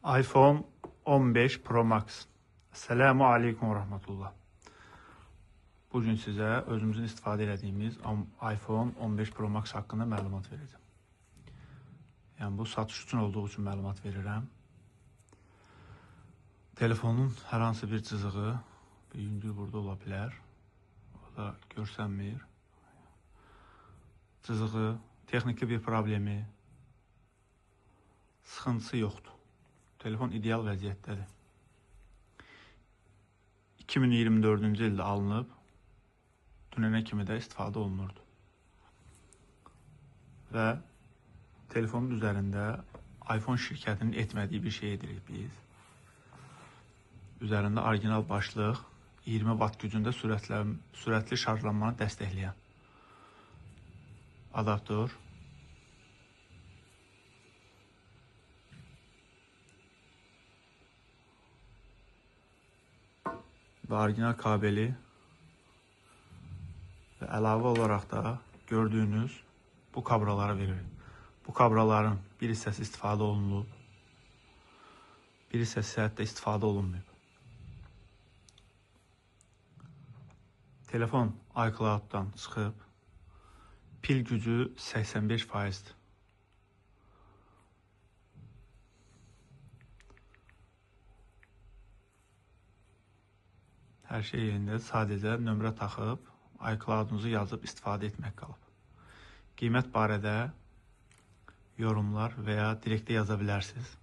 iPhone 15 Pro Max. Selamu aleykum və rəhmətullah. Bugün sizə özümüzün istifadə etdiyimiz iPhone 15 Pro Max haqqında məlumat verəcəm. Yəni bu satış üçün olduğu üçün məlumat verirəm. Telefonun hər hansı bir cızığı, bir yüngül burada ola bilər. O da görsənmir. Cızığı, texniki bir problemi, sıxıntısı yoxdur. Telefon ideal vəziyyətdədir. 2024-cü ildə alınıb, dünənə kimi də istifadə olunurdu. Və telefonun üzərində iPhone şirkətinin etmədiyi bir şey edirik biz. Üzərində orijinal başlıq, 20 watt gücündə sürətli şarjlanmanı dəstəkləyən adaptör, və orijinal kabeli və əlavə olaraq da gördüyünüz bu kabraları verir. Bu kabraların bir hissəsi istifadə olunub, bir hissəsi hətta istifadə olunmayıb. Telefon iCloud-dan çıxıb, pil gücü 85%'dir. Hər şey yerində, sadəcə nömrə taxıb, iCloud-unuzu yazıb istifadə etmək qalıb. Qiymət barədə yorumlar və ya direktə yaza bilərsiniz.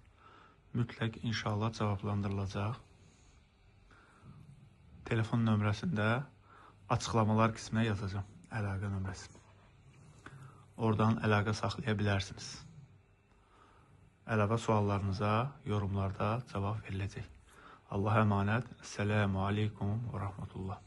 Mütləq inşallah cavablandırılacaq. Telefon nömrəsində açıqlamalar qisminə yazacağım əlaqə nömrəsini. Oradan əlaqə saxlaya bilərsiniz. Əlavə suallarınıza yorumlarda cavab veriləcək. Allah'a emanet. Selamu aleykum ve rahmetullah.